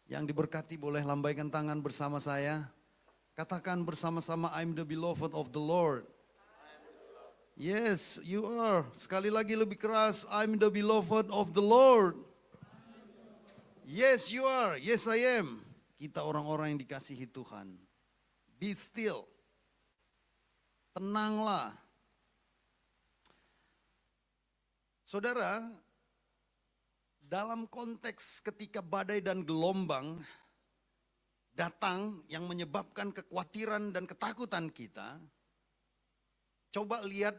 Yang diberkati boleh lambaikan tangan bersama saya. Katakan bersama-sama, I'm the beloved of the Lord. Yes, you are. Sekali lagi lebih keras, I'm the beloved of the Lord. Yes, you are. Yes, I am. Kita orang-orang yang dikasihi Tuhan. Be still. Tenanglah. Saudara, dalam konteks ketika badai dan gelombang datang yang menyebabkan kekhawatiran dan ketakutan kita, coba lihat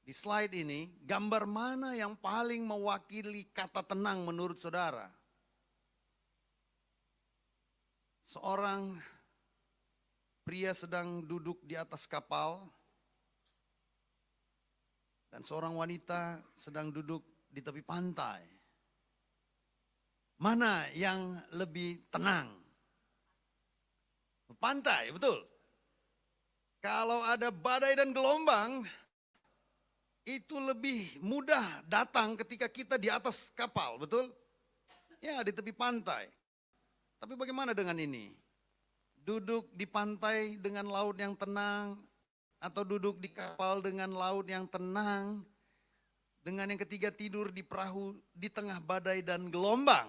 di slide ini, gambar mana yang paling mewakili kata tenang menurut saudara? Seorang pria sedang duduk di atas kapal dan seorang wanita sedang duduk di tepi pantai. Mana yang lebih tenang? Pantai, betul. Kalau ada badai dan gelombang, itu lebih mudah datang ketika kita di atas kapal, betul? Ya, di tepi pantai. Tapi bagaimana dengan ini? Duduk di pantai dengan laut yang tenang, atau duduk di kapal dengan laut yang tenang, dengan yang ketiga tidur di perahu di tengah badai dan gelombang.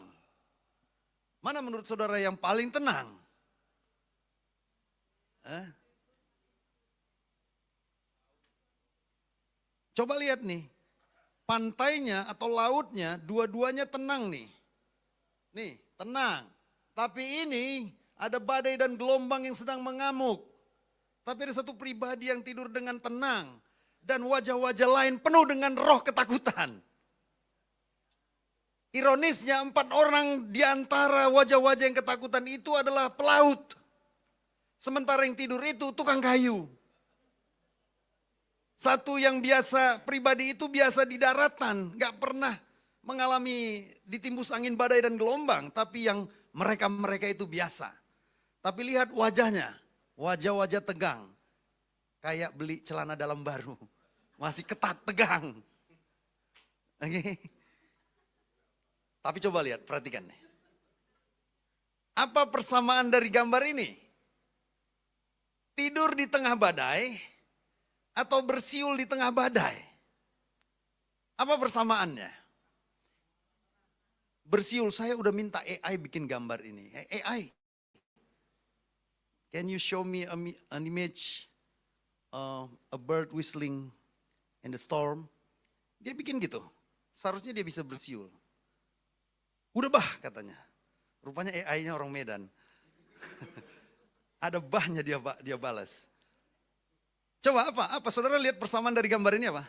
Mana menurut saudara yang paling tenang? Coba lihat nih, pantainya atau lautnya dua-duanya tenang nih. Nih, tenang. Tapi ini ada badai dan gelombang yang sedang mengamuk. Tapi ada satu pribadi yang tidur dengan tenang. Dan wajah-wajah lain penuh dengan roh ketakutan. Ironisnya 4 orang di antara wajah-wajah yang ketakutan itu adalah pelaut. Sementara yang tidur itu tukang kayu. Satu yang biasa, pribadi itu biasa di daratan. Gak pernah mengalami ditimbus angin badai dan gelombang. Tapi yang mereka itu biasa. Tapi lihat wajahnya, wajah-wajah tegang. Kayak beli celana dalam baru. Masih ketat, tegang. Oke. Tapi coba lihat, perhatikan nih. Apa persamaan dari gambar ini? Tidur di tengah badai atau bersiul di tengah badai? Apa persamaannya? Bersiul, saya udah minta AI bikin gambar ini. AI, can you show me an image, a bird whistling in the storm? Dia bikin gitu, seharusnya dia bisa bersiul. Udah bah katanya, rupanya AI-nya orang Medan. Ada bahnya dia balas. Coba apa? Saudara lihat persamaan dari gambar ini apa?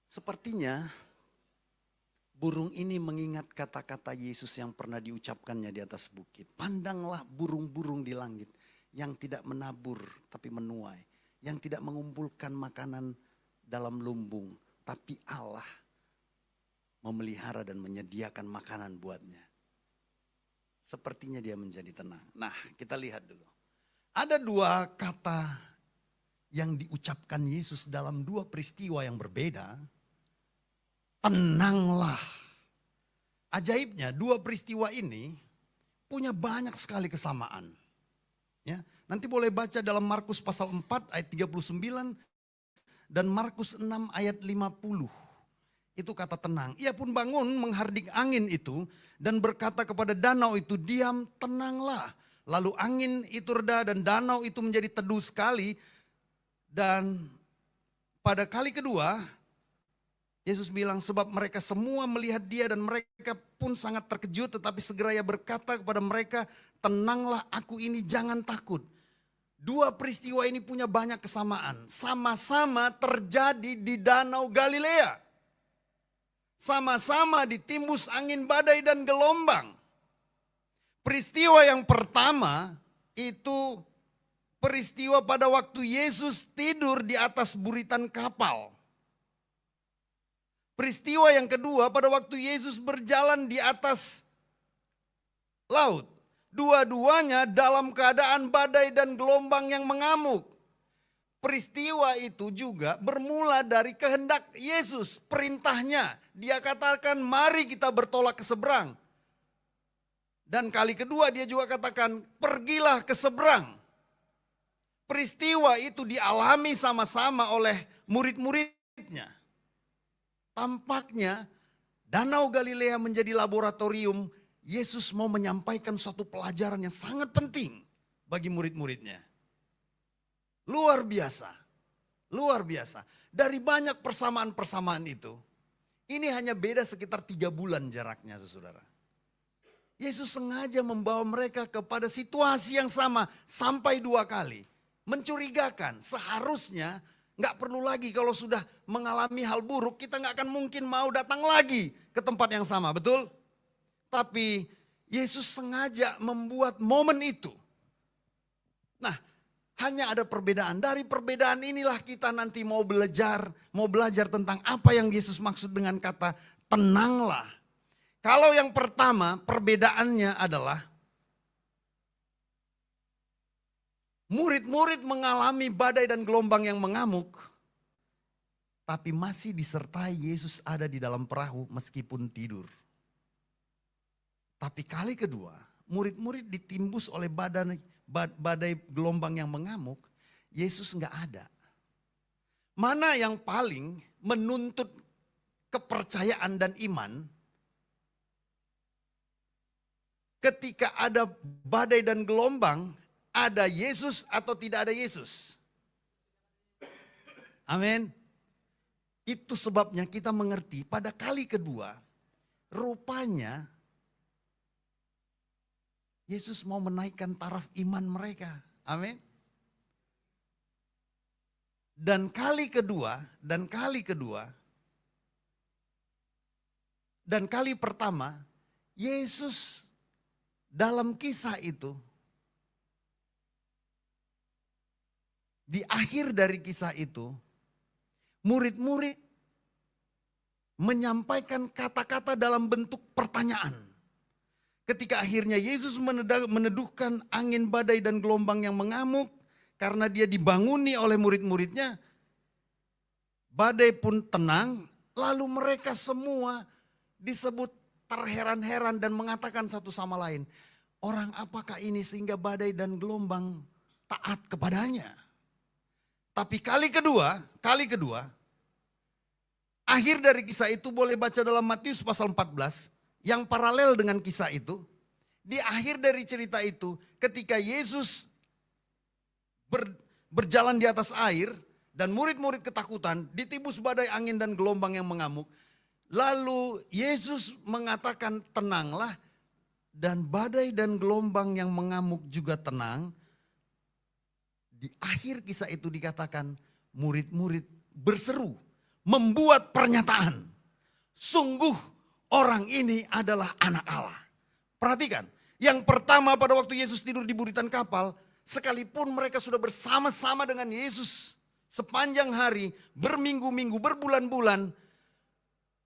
Sepertinya burung ini mengingat kata-kata Yesus yang pernah diucapkannya di atas bukit. Pandanglah burung-burung di langit yang tidak menabur tapi menuai. Yang tidak mengumpulkan makanan dalam lumbung. Tapi Allah memelihara dan menyediakan makanan buatnya. Sepertinya dia menjadi tenang. Nah, kita lihat dulu. Ada 2 kata yang diucapkan Yesus dalam 2 peristiwa yang berbeda. Tenanglah. Ajaibnya 2 peristiwa ini punya banyak sekali kesamaan. Ya, nanti boleh baca dalam Markus pasal 4 ayat 39 dan Markus 6 ayat 50. Itu kata tenang. Ia pun bangun menghardik angin itu dan berkata kepada danau itu, diam, tenanglah. Lalu angin itu reda dan danau itu menjadi teduh sekali. Dan pada kali kedua, Yesus bilang sebab mereka semua melihat dia dan mereka pun sangat terkejut. Tetapi segera ia berkata kepada mereka, tenanglah aku ini, jangan takut. 2 peristiwa ini punya banyak kesamaan. Sama-sama terjadi di Danau Galilea. Sama-sama ditimbus angin badai dan gelombang. Peristiwa yang pertama itu peristiwa pada waktu Yesus tidur di atas buritan kapal. Peristiwa yang kedua pada waktu Yesus berjalan di atas laut. Dua-duanya dalam keadaan badai dan gelombang yang mengamuk. peristiwa itu juga bermula dari kehendak Yesus. Perintahnya, dia katakan mari kita bertolak ke seberang. Dan kali kedua dia juga katakan pergilah ke seberang. Peristiwa itu dialami sama-sama oleh murid-muridnya. Tampaknya Danau Galilea menjadi laboratorium. Yesus mau menyampaikan suatu pelajaran yang sangat penting bagi murid-muridnya. Luar biasa, luar biasa. Dari banyak persamaan-persamaan itu, ini hanya beda sekitar 3 bulan jaraknya, saudara. Yesus sengaja membawa mereka kepada situasi yang sama sampai 2 kali. Mencurigakan, seharusnya gak perlu lagi kalau sudah mengalami hal buruk, kita gak akan mungkin mau datang lagi ke tempat yang sama, betul? Tapi Yesus sengaja membuat momen itu. Nah, hanya ada perbedaan. Dari perbedaan inilah kita nanti mau belajar tentang apa yang Yesus maksud dengan kata tenanglah. Kalau yang pertama perbedaannya adalah murid-murid mengalami badai dan gelombang yang mengamuk, tapi masih disertai Yesus ada di dalam perahu meskipun tidur. Tapi kali kedua, murid-murid ditimbus oleh badai gelombang yang mengamuk, Yesus enggak ada. Mana yang paling menuntut kepercayaan dan iman? Ketika ada badai dan gelombang, ada Yesus atau tidak ada Yesus? Amin. Itu sebabnya kita mengerti pada kali kedua, rupanya Yesus mau menaikkan taraf iman mereka. Amin. Dan kali pertama, Yesus dalam kisah itu, di akhir dari kisah itu, murid-murid menyampaikan kata-kata dalam bentuk pertanyaan. Ketika akhirnya Yesus meneduhkan angin badai dan gelombang yang mengamuk, karena dia dibanguni oleh murid-muridnya, badai pun tenang, lalu mereka semua disebut terheran-heran dan mengatakan satu sama lain, orang apakah ini sehingga badai dan gelombang taat kepadanya? Tapi kali kedua, akhir dari kisah itu boleh baca dalam Matius pasal 14, yang paralel dengan kisah itu. Di akhir dari cerita itu, ketika Yesus berjalan di atas air dan murid-murid ketakutan, ditibus badai angin dan gelombang yang mengamuk. Lalu Yesus mengatakan tenanglah, dan badai dan gelombang yang mengamuk juga tenang. Di akhir kisah itu dikatakan murid-murid berseru, membuat pernyataan. Sungguh orang ini adalah anak Allah. Perhatikan, yang pertama pada waktu Yesus tidur di buritan kapal, sekalipun mereka sudah bersama-sama dengan Yesus sepanjang hari, berminggu-minggu, berbulan-bulan,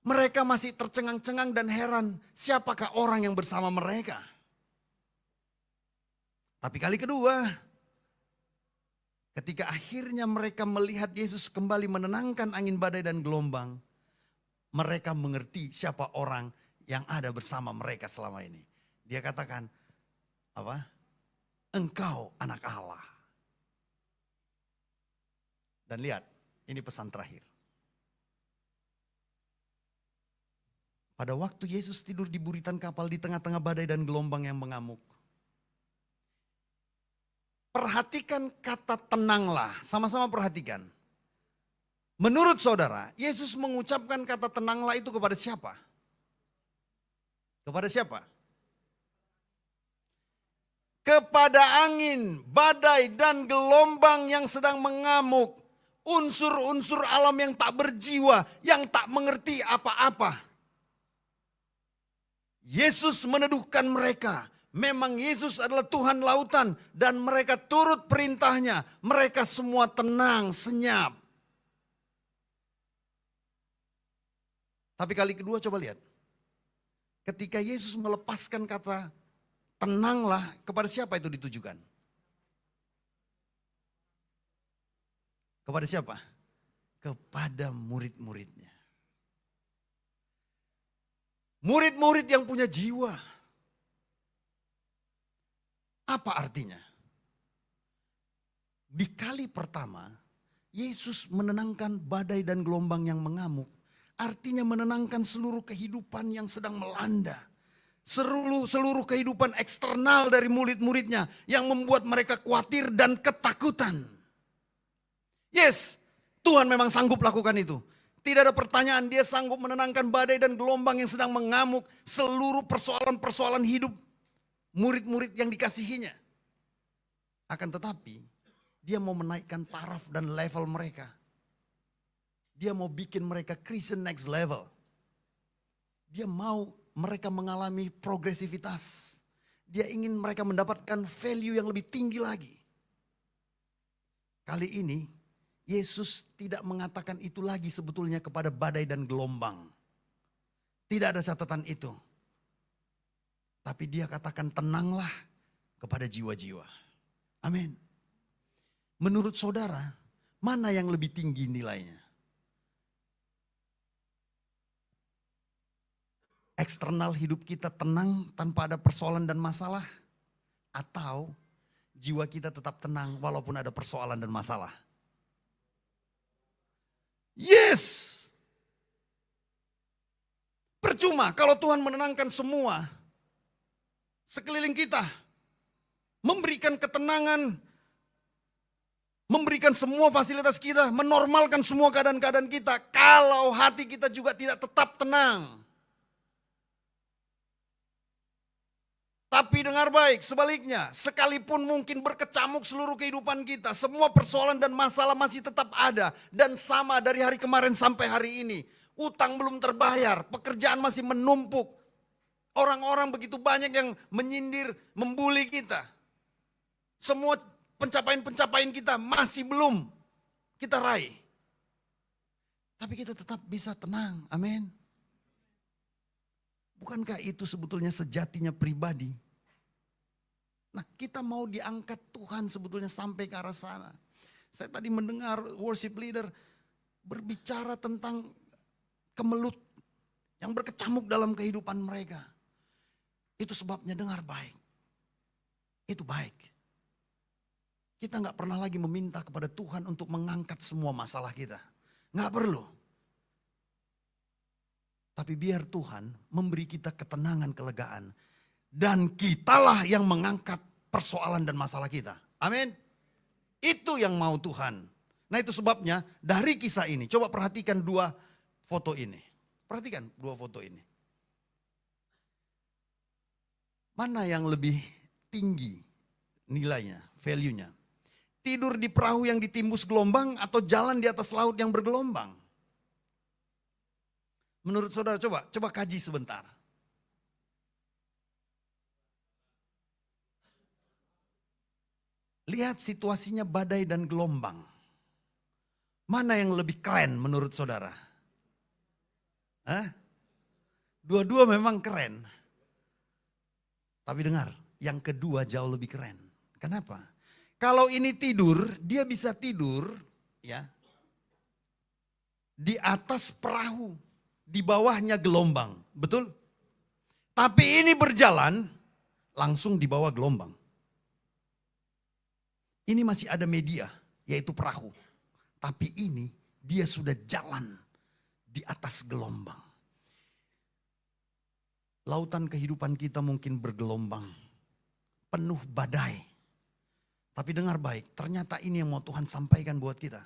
mereka masih tercengang-cengang dan heran siapakah orang yang bersama mereka. Tapi kali kedua, ketika akhirnya mereka melihat Yesus kembali menenangkan angin badai dan gelombang, mereka mengerti siapa orang yang ada bersama mereka selama ini. Dia katakan, apa? Engkau anak Allah. Dan lihat, ini pesan terakhir. Pada waktu Yesus tidur di buritan kapal di tengah-tengah badai dan gelombang yang mengamuk. Perhatikan kata tenanglah, sama-sama perhatikan. Menurut saudara, Yesus mengucapkan kata tenanglah itu kepada siapa? Kepada siapa? Kepada angin, badai dan gelombang yang sedang mengamuk. Unsur-unsur alam yang tak berjiwa, yang tak mengerti apa-apa. Yesus meneduhkan mereka. Memang Yesus adalah Tuhan lautan dan mereka turut perintahnya. Mereka semua tenang, senyap. Tapi kali kedua coba lihat. Ketika Yesus melepaskan kata tenanglah, kepada siapa itu ditujukan? Kepada siapa? Kepada murid-muridnya. Murid-murid yang punya jiwa. Apa artinya? Di kali pertama, Yesus menenangkan badai dan gelombang yang mengamuk. Artinya menenangkan seluruh kehidupan yang sedang melanda. Seluruh kehidupan eksternal dari murid-muridnya yang membuat mereka khawatir dan ketakutan. Yes, Tuhan memang sanggup lakukan itu. Tidak ada pertanyaan, dia sanggup menenangkan badai dan gelombang yang sedang mengamuk seluruh persoalan-persoalan hidup murid-murid yang dikasihinya. Akan tetapi, dia mau menaikkan taraf dan level mereka. Dia mau bikin mereka Christian next level. Dia mau mereka mengalami progresivitas. Dia ingin mereka mendapatkan value yang lebih tinggi lagi. Kali ini, Yesus tidak mengatakan itu lagi sebetulnya kepada badai dan gelombang. Tidak ada catatan itu. Tapi dia katakan tenanglah kepada jiwa-jiwa. Amin. Menurut saudara, mana yang lebih tinggi nilainya? Eksternal hidup kita tenang tanpa ada persoalan dan masalah? Atau jiwa kita tetap tenang walaupun ada persoalan dan masalah? Yes! Percuma kalau Tuhan menenangkan semua sekeliling kita. Memberikan ketenangan, memberikan semua fasilitas kita, menormalkan semua keadaan-keadaan kita. Kalau hati kita juga tidak tetap tenang. Tapi dengar baik, sebaliknya, sekalipun mungkin berkecamuk seluruh kehidupan kita, semua persoalan dan masalah masih tetap ada dan sama dari hari kemarin sampai hari ini. Utang belum terbayar, pekerjaan masih menumpuk. Orang-orang begitu banyak yang menyindir, membuli kita. Semua pencapaian-pencapaian kita masih belum kita raih. Tapi kita tetap bisa tenang, amin. Bukankah itu sebetulnya sejatinya pribadi? Nah, kita mau diangkat Tuhan sebetulnya sampai ke arah sana. Saya tadi mendengar worship leader berbicara tentang kemelut yang berkecamuk dalam kehidupan mereka. Itu sebabnya dengar baik. Itu baik. Kita nggak pernah lagi meminta kepada Tuhan untuk mengangkat semua masalah kita. Nggak perlu. Tapi biar Tuhan memberi kita ketenangan, kelegaan. Dan kitalah yang mengangkat persoalan dan masalah kita. Amin. Itu yang mau Tuhan. Nah itu sebabnya dari kisah ini. Coba perhatikan dua foto ini. Perhatikan dua foto ini. Mana yang lebih tinggi nilainya, value-nya? Tidur di perahu yang ditimbus gelombang atau jalan di atas laut yang bergelombang? Menurut saudara coba kaji sebentar. Lihat situasinya badai dan gelombang. Mana yang lebih keren menurut saudara? Hah? Dua-dua memang keren. Tapi dengar, yang kedua jauh lebih keren. Kenapa? Kalau ini tidur, dia bisa tidur ya di atas perahu, di bawahnya gelombang, betul? Tapi ini berjalan langsung di bawah gelombang. Ini masih ada media, yaitu perahu. Tapi ini dia sudah jalan di atas gelombang. Lautan kehidupan kita mungkin bergelombang, penuh badai. Tapi dengar baik, ternyata ini yang mau Tuhan sampaikan buat kita.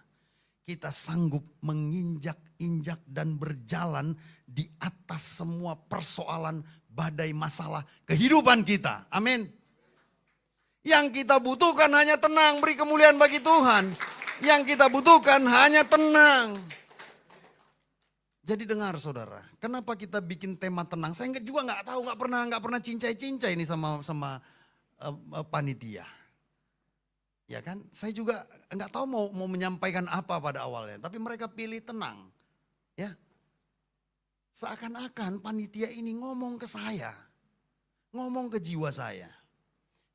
Kita sanggup menginjak-injak dan berjalan di atas semua persoalan, badai, masalah kehidupan kita. Amin. Yang kita butuhkan hanya tenang, beri kemuliaan bagi Tuhan. Yang kita butuhkan hanya tenang. Jadi dengar saudara, kenapa kita bikin tema tenang? Saya juga nggak tahu, nggak pernah cincai-cincai ini sama panitia. Ya kan, saya juga nggak tahu mau menyampaikan apa pada awalnya. Tapi mereka pilih tenang, ya. Seakan-akan panitia ini ngomong ke saya, ngomong ke jiwa saya.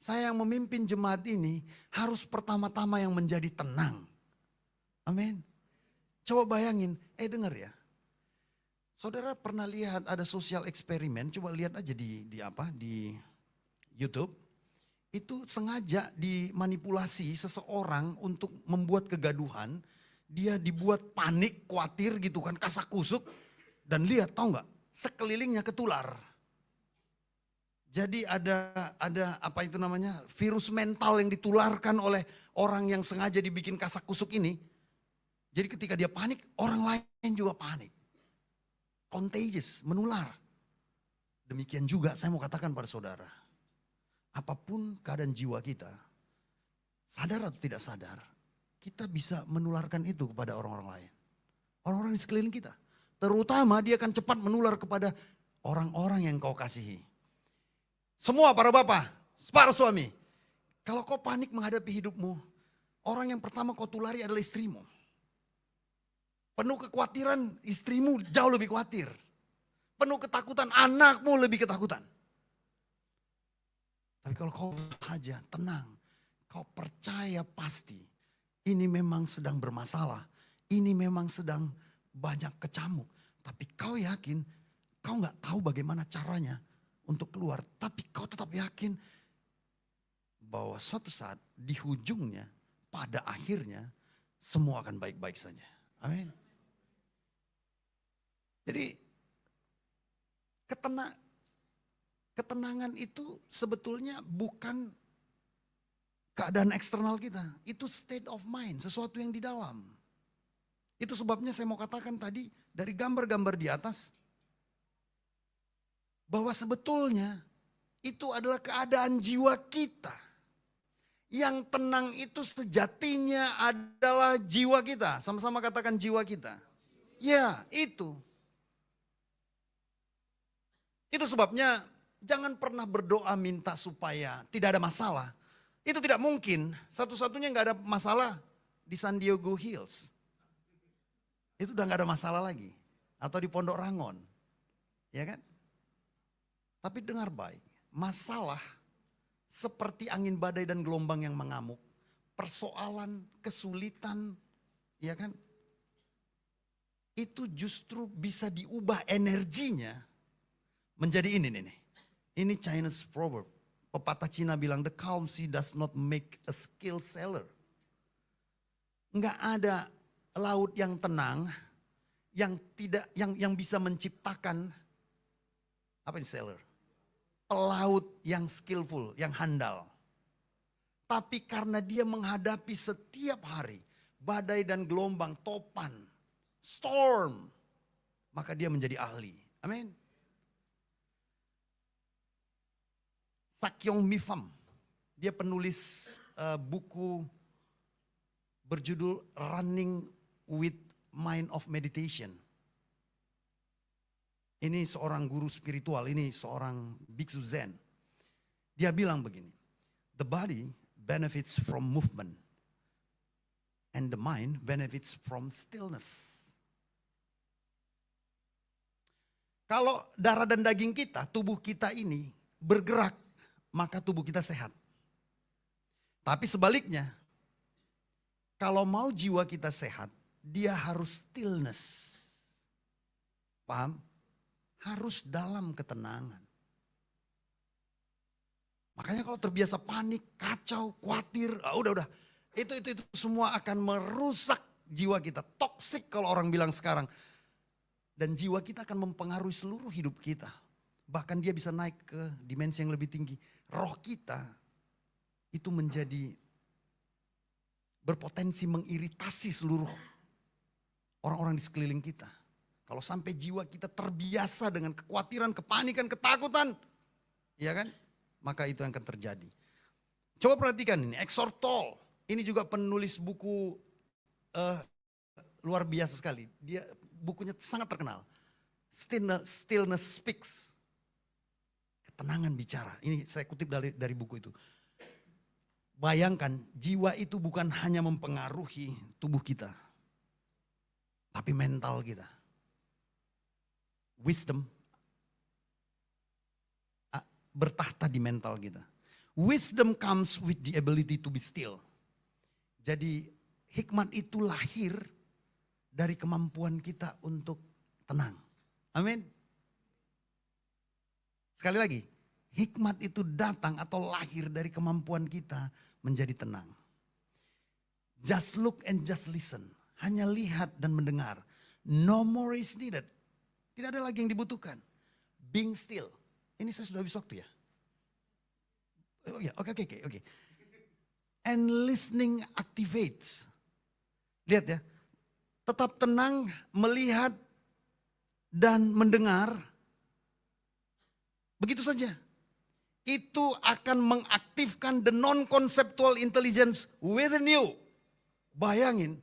Saya yang memimpin jemaat ini harus pertama-tama yang menjadi tenang. Amin. Coba bayangin, dengar ya. Saudara pernah lihat ada sosial eksperimen, coba lihat aja di YouTube. Itu sengaja dimanipulasi seseorang untuk membuat kegaduhan. Dia dibuat panik, khawatir gitu kan, kasak-kusuk. Dan lihat, tahu nggak? Sekelilingnya ketular. Jadi ada apa itu namanya, virus mental yang ditularkan oleh orang yang sengaja dibikin kasak-kusuk ini. Jadi ketika dia panik, orang lain juga panik. Contagious, menular. Demikian juga saya mau katakan pada saudara. Apapun keadaan jiwa kita, sadar atau tidak sadar, kita bisa menularkan itu kepada orang-orang lain. Orang-orang di sekeliling kita. Terutama dia akan cepat menular kepada orang-orang yang kau kasihi. Semua para bapak, para suami, kalau kau panik menghadapi hidupmu, orang yang pertama kau tulari adalah istrimu. Penuh kekhawatiran, istrimu jauh lebih khawatir. Penuh ketakutan, anakmu lebih ketakutan. Tapi kalau kau saja tenang, kau percaya pasti ini memang sedang bermasalah. Ini memang sedang banyak kecamuk. Tapi kau yakin, kau nggak tahu bagaimana caranya untuk keluar. Tapi kau tetap yakin bahwa suatu saat di ujungnya, pada akhirnya semua akan baik-baik saja. Amin. Jadi ketenangan itu sebetulnya bukan keadaan eksternal kita. Itu state of mind, sesuatu yang di dalam. Itu sebabnya saya mau katakan tadi dari gambar-gambar di atas. Bahwa sebetulnya itu adalah keadaan jiwa kita. Yang tenang itu sejatinya adalah jiwa kita. Sama-sama katakan jiwa kita. Ya, itu. Itu sebabnya jangan pernah berdoa minta supaya tidak ada masalah. Itu tidak mungkin. Satu-satunya nggak ada masalah di San Diego Hills. Itu udah nggak ada masalah lagi. Atau di Pondok Rangon. Ya kan? Tapi dengar baik. Masalah seperti angin badai dan gelombang yang mengamuk. Persoalan, kesulitan. Ya kan? Itu justru bisa diubah energinya menjadi ini nih. Ini Chinese proverb. Pepatah Cina bilang, the calm sea does not make a skilled sailor. Enggak ada laut yang tenang yang bisa menciptakan apa ini sailor? Pelaut yang skillful, yang handal. Tapi karena dia menghadapi setiap hari badai dan gelombang, topan, storm, maka dia menjadi ahli. Amin. Sakyong Mifam, dia penulis buku berjudul Running with Mind of Meditation. Ini seorang guru spiritual, ini seorang biksu Zen. Dia bilang begini, the body benefits from movement and the mind benefits from stillness. Kalau darah dan daging kita, tubuh kita ini bergerak, maka tubuh kita sehat. Tapi sebaliknya, kalau mau jiwa kita sehat, dia harus stillness. Paham? Harus dalam ketenangan. Makanya kalau terbiasa panik, kacau, khawatir, udah. Itu semua akan merusak jiwa kita. Toksik kalau orang bilang sekarang. Dan jiwa kita akan mempengaruhi seluruh hidup kita. Bahkan dia bisa naik ke dimensi yang lebih tinggi. Roh kita itu menjadi berpotensi mengiritasi seluruh orang-orang di sekeliling kita. Kalau sampai jiwa kita terbiasa dengan kekhawatiran, kepanikan, ketakutan, ya kan? Maka itu yang akan terjadi. Coba perhatikan ini, Eckhart Tolle. Ini juga penulis buku luar biasa sekali. Dia bukunya sangat terkenal. Stillness Speaks. Ketenangan bicara. Ini saya kutip dari buku itu. Bayangkan jiwa itu bukan hanya mempengaruhi tubuh kita. Tapi mental kita. Wisdom bertahta di mental kita. Wisdom comes with the ability to be still. Jadi hikmat itu lahir dari kemampuan kita untuk tenang. Amin. Sekali lagi, hikmat itu datang atau lahir dari kemampuan kita menjadi tenang. Just look and just listen. Hanya lihat dan mendengar. No more is needed. Tidak ada lagi yang dibutuhkan. Being still. Ini saya sudah habis waktu ya. Oh ya, oke. And listening activates. Lihat ya. Tetap tenang, melihat dan mendengar. Begitu saja. Itu akan mengaktifkan the non-conceptual intelligence within you. Bayangin,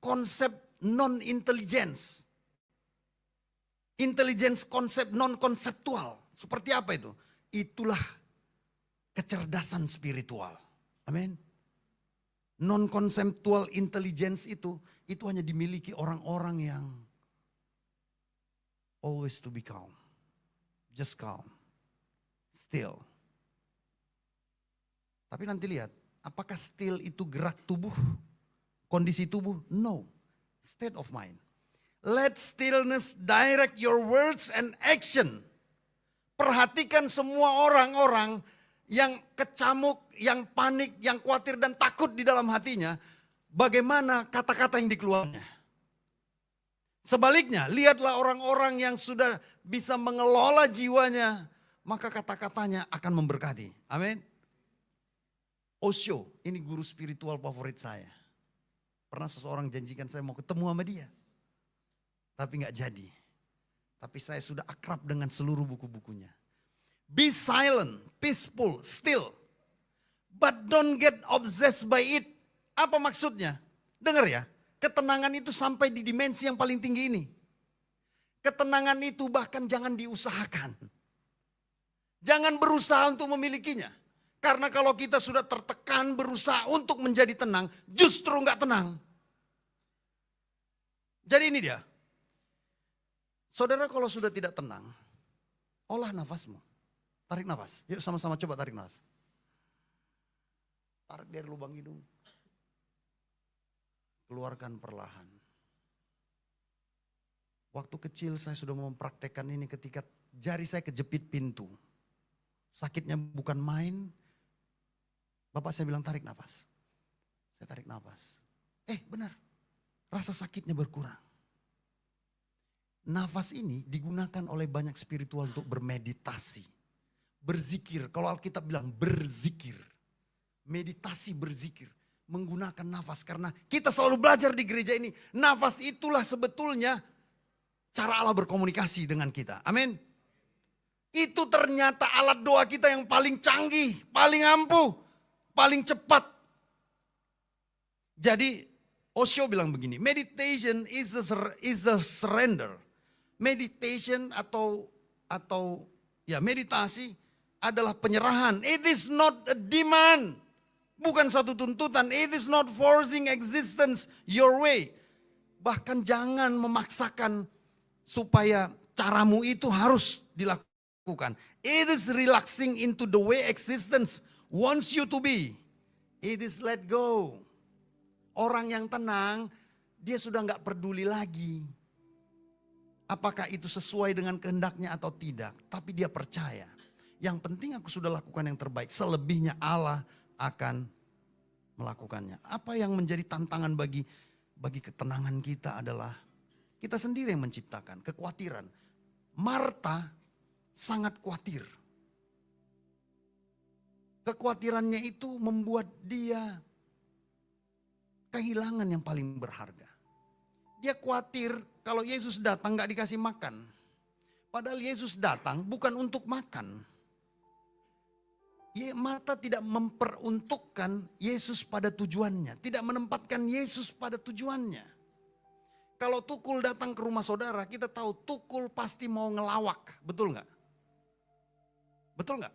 konsep non-intelligence. Intelligence konsep non-konseptual. Seperti apa itu? Itulah kecerdasan spiritual. Amin. Non-conceptual intelligence itu hanya dimiliki orang-orang yang always to be calm. Just calm. Still. Tapi nanti lihat, apakah still itu gerak tubuh? Kondisi tubuh? No. State of mind. Let stillness direct your words and action. Perhatikan semua orang-orang yang kecamuk, yang panik, yang khawatir dan takut di dalam hatinya. Bagaimana kata-kata yang dikeluarkannya. Sebaliknya, lihatlah orang-orang yang sudah bisa mengelola jiwanya. Maka kata-katanya akan memberkati. Amin. Osho, ini guru spiritual favorit saya. Pernah seseorang janjikan saya mau ketemu sama dia. Tapi gak jadi. Tapi saya sudah akrab dengan seluruh buku-bukunya. Be silent, peaceful, still. But don't get obsessed by it. Apa maksudnya? Dengar ya, ketenangan itu sampai di dimensi yang paling tinggi ini. Ketenangan itu bahkan jangan diusahakan. Jangan berusaha untuk memilikinya. Karena kalau kita sudah tertekan berusaha untuk menjadi tenang, justru nggak tenang. Jadi ini dia. Saudara kalau sudah tidak tenang, olah nafasmu. Tarik nafas. Yuk sama-sama coba tarik nafas. Tarik dari lubang hidung. Keluarkan perlahan. Waktu kecil saya sudah mempraktekkan ini ketika jari saya kejepit pintu. Sakitnya bukan main. Bapak saya bilang tarik nafas. Saya tarik nafas. Benar. Rasa sakitnya berkurang. Nafas ini digunakan oleh banyak spiritual untuk bermeditasi. Berzikir. Kalau Alkitab bilang berzikir. Meditasi berzikir. Menggunakan nafas. Karena kita selalu belajar di gereja ini. Nafas itulah sebetulnya cara Allah berkomunikasi dengan kita. Amin. Itu ternyata alat doa kita yang paling canggih, paling ampuh, paling cepat. Jadi Osho bilang begini, meditation is a surrender. Meditation atau meditasi adalah penyerahan. It is not a demand. Bukan satu tuntutan. It is not forcing existence your way. Bahkan jangan memaksakan supaya caramu itu harus dilakukan. It is relaxing into the way existence wants you to be. It is let go. Orang yang tenang, dia sudah nggak peduli lagi. Apakah itu sesuai dengan kehendaknya atau tidak. Tapi dia percaya. Yang penting aku sudah lakukan yang terbaik. Selebihnya Allah akan melakukannya. Apa yang menjadi tantangan bagi ketenangan kita adalah kita sendiri yang menciptakan kekhawatiran. Marta sangat khawatir. Kekhawatirannya itu membuat dia kehilangan yang paling berharga. Dia khawatir kalau Yesus datang gak dikasih makan. Padahal Yesus datang bukan untuk makan. Marta tidak memperuntukkan Yesus pada tujuannya. Tidak menempatkan Yesus pada tujuannya. Kalau Tukul datang ke rumah saudara, kita tahu Tukul pasti mau ngelawak. Betul gak? Betul gak?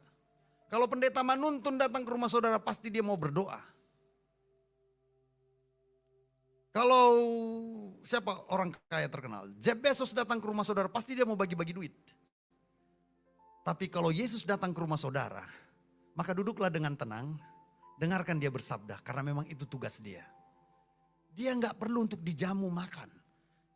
Kalau pendeta Manuntun datang ke rumah saudara, pasti dia mau berdoa. Kalau siapa orang kaya terkenal, Jeff Bezos datang ke rumah saudara, pasti dia mau bagi-bagi duit. Tapi kalau Yesus datang ke rumah saudara, maka duduklah dengan tenang, dengarkan dia bersabda, karena memang itu tugas dia. Dia nggak perlu untuk dijamu makan.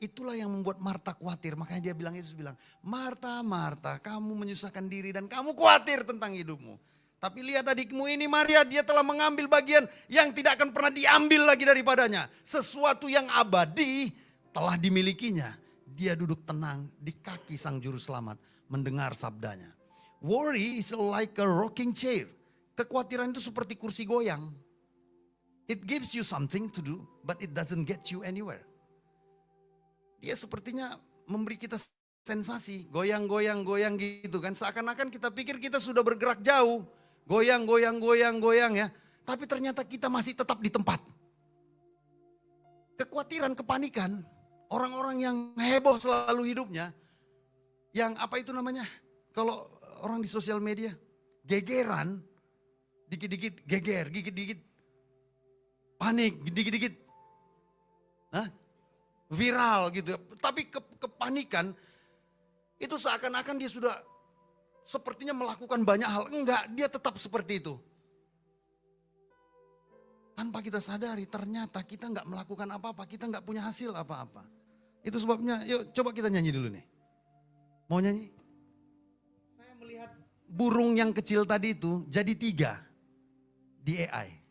Itulah yang membuat Marta khawatir. Makanya dia bilang, Yesus bilang, Marta, Marta, kamu menyusahkan diri dan kamu khawatir tentang hidupmu. Tapi lihat adikmu ini Maria, dia telah mengambil bagian yang tidak akan pernah diambil lagi daripadanya. Sesuatu yang abadi telah dimilikinya. Dia duduk tenang di kaki sang juru selamat mendengar sabdanya. Worry is like a rocking chair. Kekhawatiran itu seperti kursi goyang. It gives you something to do, but it doesn't get you anywhere. Dia sepertinya memberi kita sensasi, goyang-goyang-goyang gitu kan. Seakan-akan kita pikir kita sudah bergerak jauh. Goyang-goyang-goyang-goyang ya. Tapi ternyata kita masih tetap di tempat. Kekhawatiran, kepanikan. Orang-orang yang heboh selalu hidupnya. Yang apa itu namanya? Kalau orang di sosial media. Gegeran. Dikit-dikit geger, dikit-dikit panik, dikit-dikit viral gitu. Tapi kepanikan itu seakan-akan dia sudah sepertinya melakukan banyak hal. Enggak, dia tetap seperti itu. Tanpa kita sadari ternyata kita enggak melakukan apa-apa. Kita enggak punya hasil apa-apa. Itu sebabnya, yuk coba kita nyanyi dulu nih. Mau nyanyi? Saya melihat burung yang kecil tadi itu jadi 3 di AI.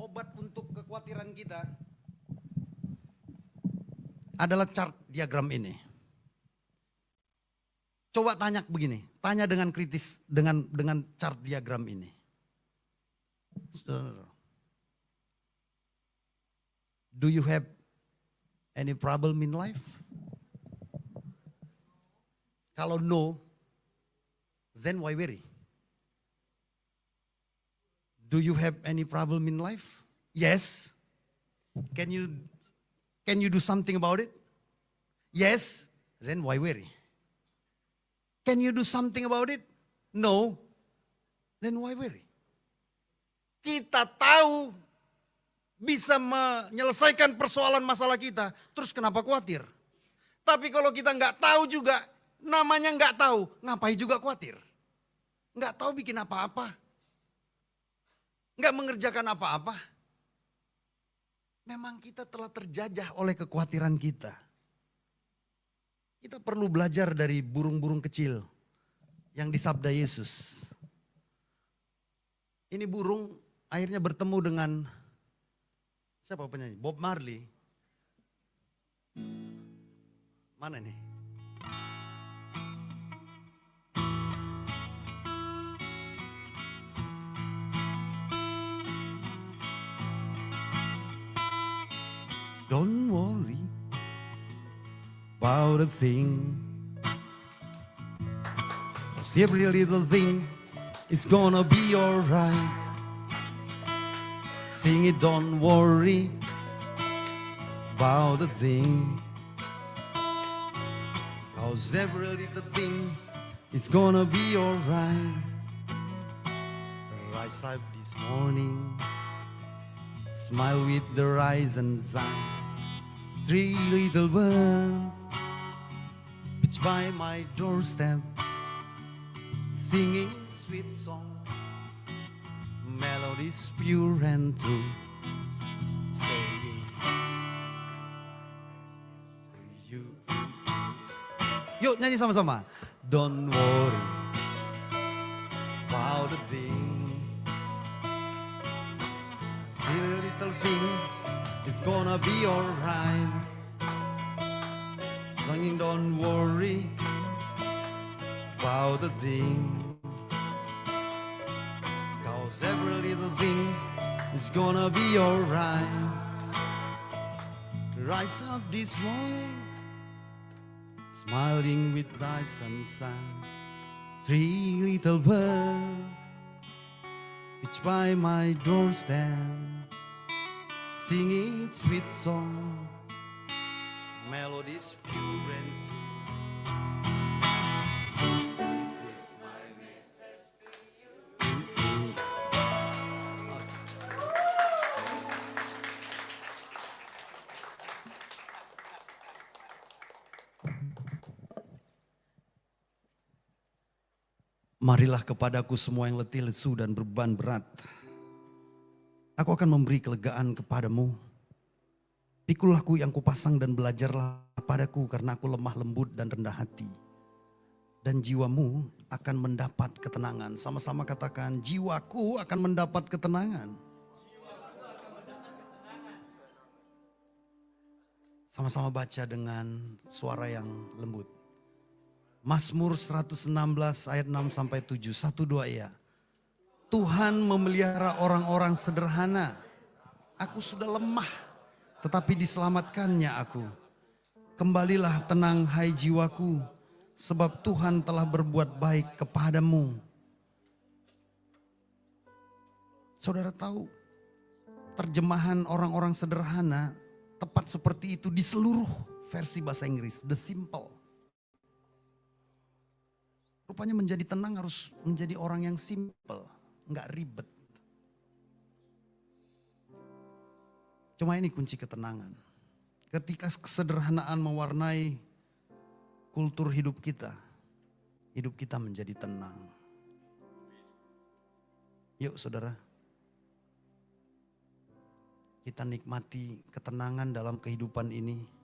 Obat untuk kekhawatiran kita adalah chart diagram ini. Coba tanya begini, tanya dengan kritis dengan chart diagram ini. Do you have any problem in life? Kalau no, then why worry? Do you have any problem in life? Yes. Can you do something about it? Yes. Then why worry? Can you do something about it? No. Then why worry? Kita tahu bisa menyelesaikan persoalan masalah kita, terus kenapa khawatir? Tapi kalau kita nggak tahu juga, namanya nggak tahu, ngapain juga khawatir? Nggak tahu bikin apa-apa. Nggak mengerjakan apa-apa. Memang kita telah terjajah oleh kekhawatiran kita. Kita perlu belajar dari burung-burung kecil yang disabda Yesus. Ini burung akhirnya bertemu dengan siapa penyanyi? Bob Marley. Mana nih? Don't worry about a thing. 'Cause every little thing is gonna be alright. Sing it, don't worry about a thing. 'Cause every little thing is gonna be alright. Rise up this morning, smile with the rising sun. 3 little birds pitch by my doorstep, singing sweet song, melodies pure and true, saying to you. Yuk nyanyi sama-sama. Don't worry about the thing. Every little thing, it's gonna be alright. Singing, don't worry about the thing. 'Cause every little thing is gonna be alright. Rise up this morning, smiling with eyes and sun. 3 little birds pitch by my doorstep, singing sweet song, melodies pure and true. This is my Marilah kepadaku semua yang letih lesu dan beban berat. Aku akan memberi kelegaan kepadamu. Pikulah aku yang kupasang dan belajarlah padaku karena aku lemah lembut dan rendah hati. Dan jiwamu akan mendapat ketenangan. Sama-sama katakan, jiwaku akan mendapat ketenangan. Sama-sama baca dengan suara yang lembut. Mazmur 116 ayat 6 sampai 7. 1, 2 ya. Tuhan memelihara orang-orang sederhana. Aku sudah lemah, tetapi diselamatkannya aku. Kembalilah tenang hai jiwaku, sebab Tuhan telah berbuat baik kepadamu. Saudara tahu, terjemahan orang-orang sederhana tepat seperti itu di seluruh versi bahasa Inggris. The simple. Rupanya menjadi tenang harus menjadi orang yang simple, nggak ribet. Cuma ini kunci ketenangan. Ketika kesederhanaan mewarnai kultur hidup kita menjadi tenang. Yuk saudara, kita nikmati ketenangan dalam kehidupan ini.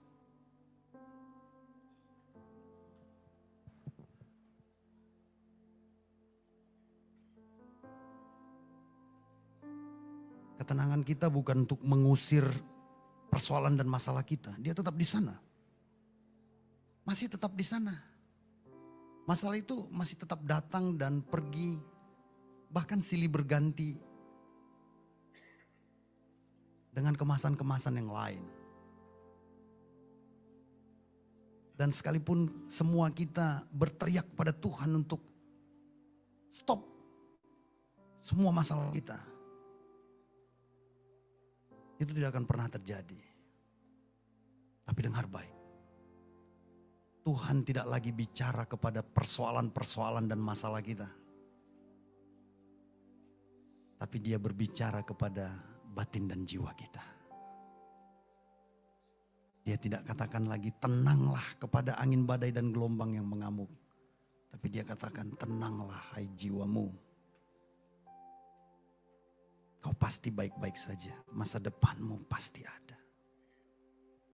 Ketenangan kita bukan untuk mengusir persoalan dan masalah kita. Dia tetap di sana. Masih tetap di sana. Masalah itu masih tetap datang dan pergi. Bahkan silih berganti. Dengan kemasan-kemasan yang lain. Dan sekalipun semua kita berteriak pada Tuhan untuk stop semua masalah kita. Itu tidak akan pernah terjadi. Tapi dengar baik. Tuhan tidak lagi bicara kepada persoalan-persoalan dan masalah kita. Tapi Dia berbicara kepada batin dan jiwa kita. Dia tidak katakan lagi tenanglah kepada angin badai dan gelombang yang mengamuk. Tapi Dia katakan tenanglah hai jiwamu. Kau pasti baik-baik saja. Masa depanmu pasti ada.